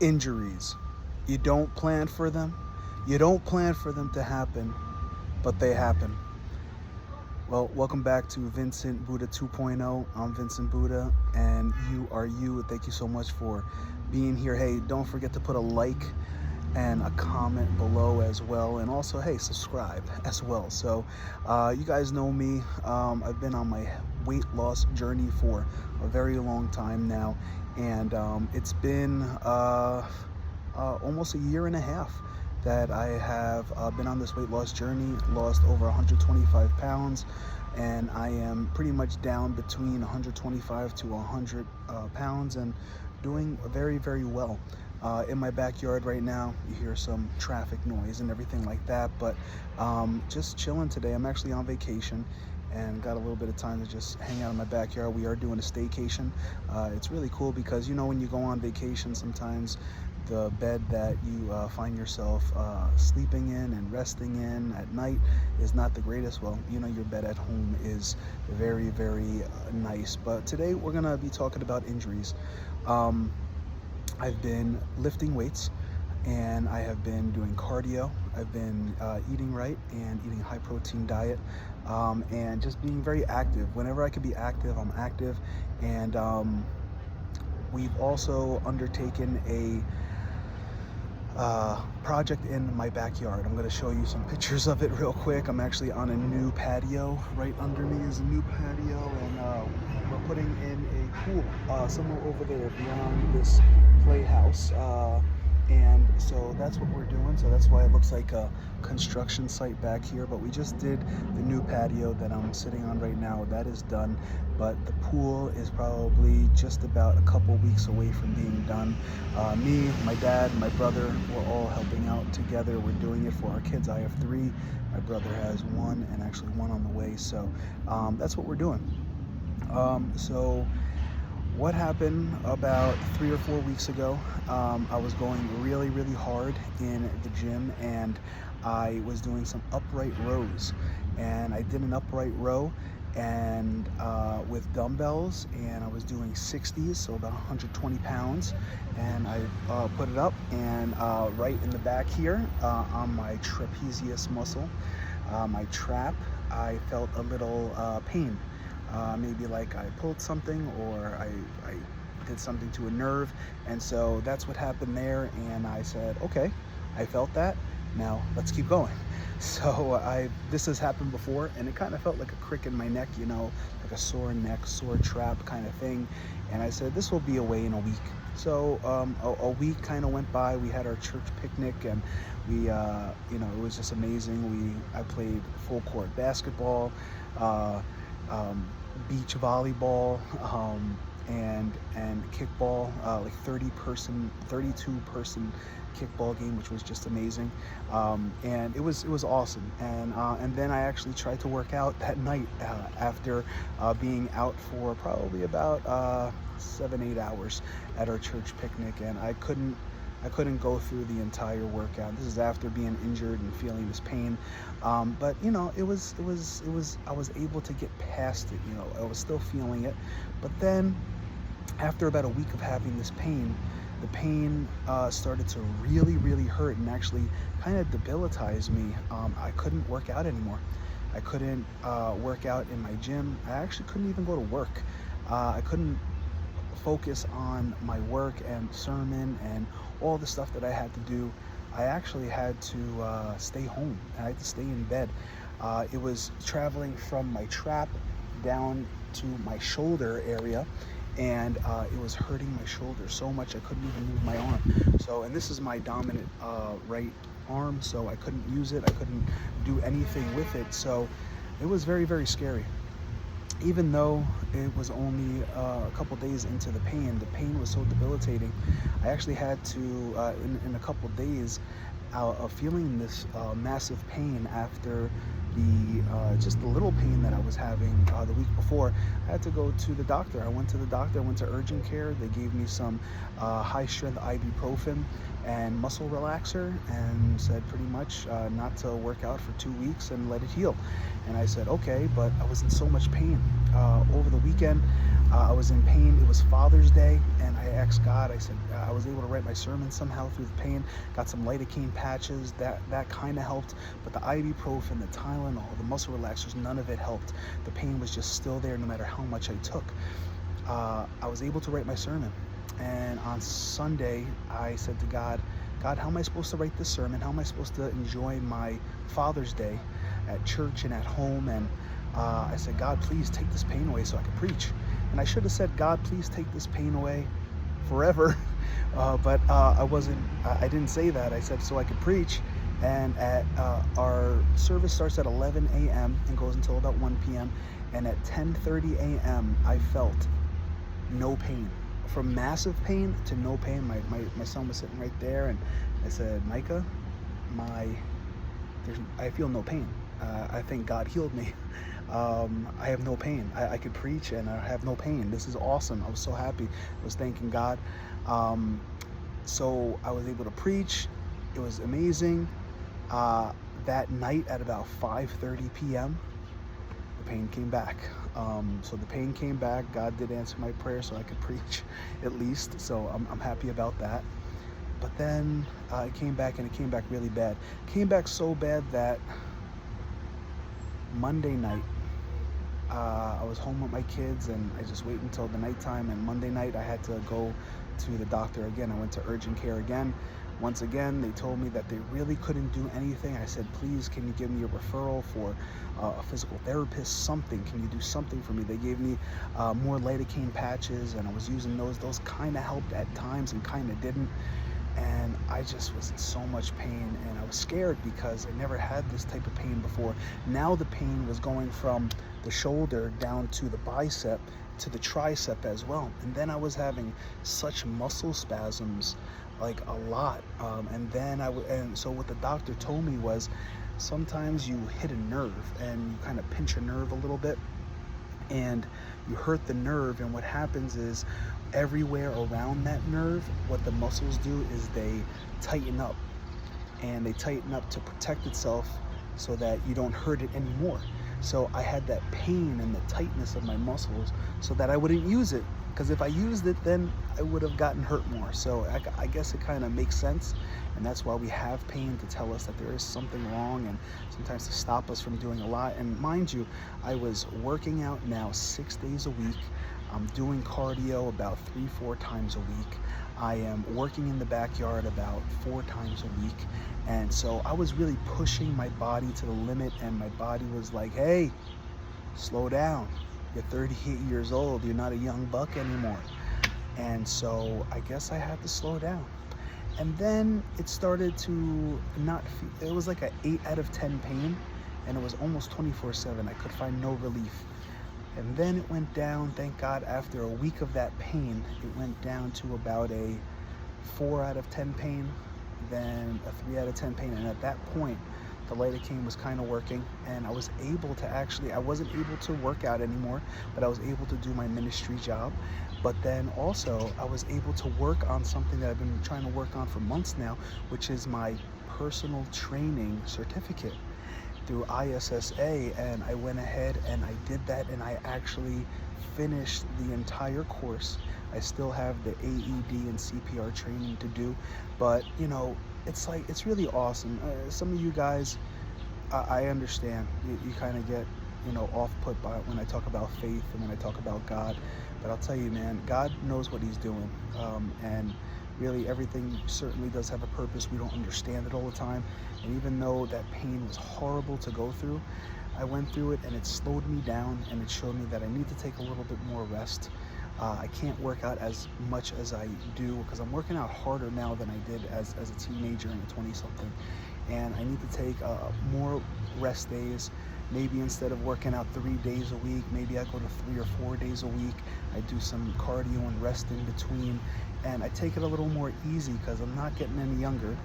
Injuries. You don't plan for them. You don't plan for them to happen, but they happen. Well, welcome back to Vincent Buddha 2.0. I'm Vincent Buddha, and you are you. Thank you so much for being here. Hey, don't forget to put a like and a comment below as well, and also, hey, subscribe as well. So you guys know me. I've been on my weight loss journey for a very long time now, and it's been almost a year and a half that I have been on this weight loss journey. Lost over 125 pounds, and I am pretty much down between 125 to 100 pounds, and doing very, very well. In my backyard right now, you hear some traffic noise and everything like that, but just chilling today. I'm actually on vacation and got a little bit of time to just hang out in my backyard. We are doing a staycation. It's really cool because, you know, when you go on vacation, sometimes the bed that you find yourself sleeping in and resting in at night is not the greatest. Well, you know, your bed at home is very, very nice. But today we're gonna be talking about injuries. I've been lifting weights, and I have been doing cardio. I've been eating right and eating a high protein diet, and just being very active. Whenever I can be active, I'm active. And we've also undertaken a project in my backyard. I'm going to show you some pictures of it real quick. I'm actually on a new patio. Right under me is a new patio, and we're putting in a pool somewhere over there beyond this playhouse, and so that's what we're doing. So that's why it looks like a construction site back here, but we just did the new patio that I'm sitting on right now. That is done, but the pool is probably just about a couple weeks away from being done. Me, my dad, my brother, we're all helping out together. We're doing it for our kids. I have 3, my brother has 1, and actually 1 on the way. So that's what we're doing. So what happened about 3 or 4 weeks ago, I was going really, really hard in the gym, and I was doing some upright rows, and I did an upright row and with dumbbells, and I was doing 60s, so about 120 pounds, and I put it up, and right in the back here on my trapezius muscle, my trap, I felt a little pain. Maybe like I pulled something, or I did something to a nerve, and so that's what happened there. And I said, okay, I felt that, now let's keep going. So this has happened before, and it kind of felt like a crick in my neck, you know, like a sore neck, sore trap kind of thing. And I said, this will be away in a week. So a week kind of went by. We had our church picnic, and we you know, it was just amazing. I played full court basketball, beach volleyball, and kickball, like 32 person kickball game, which was just amazing. And it was awesome. And then I actually tried to work out that night after being out for probably about 7-8 hours at our church picnic, and I couldn't go through the entire workout. This is after being injured and feeling this pain. But you know, I was able to get past it. You know, I was still feeling it. But then after about a week of having this pain, the pain started to really, really hurt and actually kind of debilitize me. I couldn't work out anymore. I couldn't work out in my gym. I actually couldn't even go to work. I couldn't focus on my work and sermon and all the stuff that I had to do. I actually had to stay home. I had to stay in bed. It was traveling from my trap down to my shoulder area, and it was hurting my shoulder so much I couldn't even move my arm. So, and this is my dominant right arm, so I couldn't use it. I couldn't do anything with it. So it was very, very scary. Even though it was only a couple days into the pain was so debilitating. I actually had to, in a couple days, of feeling this massive pain after just the little pain that I was having the week before, I had to go to the doctor. I went to the doctor, I went to urgent care. They gave me some high strength ibuprofen and muscle relaxer, and said pretty much not to work out for 2 weeks and let it heal. And I said, okay, but I was in so much pain. Over the weekend, I was in pain. It was Father's Day, and I asked God, I said, I was able to write my sermon somehow through the pain. Got some lidocaine patches, that kind of helped. But the ibuprofen, the Tylenol, the muscle relaxers, none of it helped. The pain was just still there no matter how much I took. I was able to write my sermon. And on Sunday, I said to God, how am I supposed to write this sermon? How am I supposed to enjoy my Father's Day at church and at home? And I said, God, please take this pain away so I can preach. And I should have said, God, please take this pain away forever. But I didn't say that. I said, so I could preach. And our service starts at 11 a.m. and goes until about 1 p.m. And at 10:30 a.m., I felt no pain. From massive pain to no pain. My son was sitting right there, and I said, Micah, I feel no pain. I think God healed me. I have no pain. I could preach and I have no pain. This is awesome. I was so happy. I was thanking God. So I was able to preach. It was amazing. That night at about 5:30 p.m., the pain came back. So the pain came back. God did answer my prayer so I could preach at least. So I'm happy about that. But then it came back, and it came back really bad. It came back so bad that Monday night, I was home with my kids, and I just waited until the nighttime. And Monday night, I had to go to the doctor again. I went to urgent care again. Once again, they told me that they really couldn't do anything. I said, please, can you give me a referral for a physical therapist, something? Can you do something for me? They gave me more lidocaine patches, and I was using those. Those kind of helped at times and kind of didn't. And I just was in so much pain, and I was scared because I never had this type of pain before. Now the pain was going from the shoulder down to the bicep to the tricep as well. And then I was having such muscle spasms, like a lot. And so what the doctor told me was, sometimes you hit a nerve and you kind of pinch a nerve a little bit, and you hurt the nerve, and what happens is everywhere around that nerve, what the muscles do is they tighten up, and they tighten up to protect itself so that you don't hurt it anymore. So I had that pain and the tightness of my muscles so that I wouldn't use it, because if I used it, then I would have gotten hurt more. So I guess it kind of makes sense, and that's why we have pain, to tell us that there is something wrong, and sometimes to stop us from doing a lot. And mind you, I was working out now 6 days a week. I'm doing cardio about 3-4 times a week. I am working in the backyard about 4 times a week. And so I was really pushing my body to the limit, and my body was like, hey, slow down. You're 38 years old. You're not a young buck anymore. And so I guess I had to slow down. And then it started to not feel, it was like an 8 out of 10 pain, and it was almost 24/7. I could find no relief. And then it went down, thank God, after a week of that pain, it went down to about a 4 out of 10 pain, then a 3 out of 10 pain. And at that point, the lidocaine was kind of working, and I was able to I wasn't able to work out anymore, but I was able to do my ministry job. But then also, I was able to work on something that I've been trying to work on for months now, which is my personal training certificate through ISSA. And I went ahead and I did that, and I actually finished the entire course. I still have the AED and CPR training to do, but you know, it's really awesome. Some of you guys, I understand, you kind of get, off put by when I talk about faith and when I talk about God, but I'll tell you, man, God knows what he's doing, and really everything certainly does have a purpose. We don't understand it all the time, and even though that pain was horrible to go through, I went through it, and it slowed me down, and it showed me that I need to take a little bit more rest. I can't work out as much as I do, because I'm working out harder now than I did as a teenager and a 20-something. And I need to take more rest days. Maybe instead of working out 3 days a week, maybe I go to 3 or 4 days a week. I do some cardio and rest in between. And I take it a little more easy because I'm not getting any younger.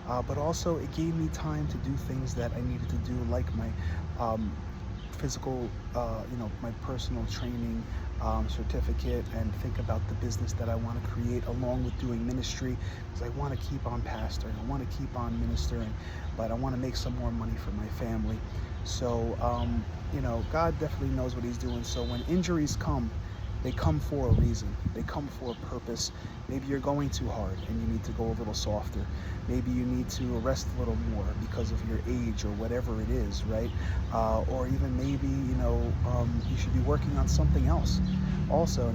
But also it gave me time to do things that I needed to do, like my physical, my personal training certificate, and think about the business that I want to create along with doing ministry, because I want to keep on pastoring, I want to keep on ministering, but I want to make some more money for my family. So, God definitely knows what he's doing. So when injuries come, they come for a reason. They come for a purpose. Maybe you're going too hard and you need to go a little softer. Maybe you need to rest a little more because of your age or whatever it is, right? Or even maybe, you should be working on something else also.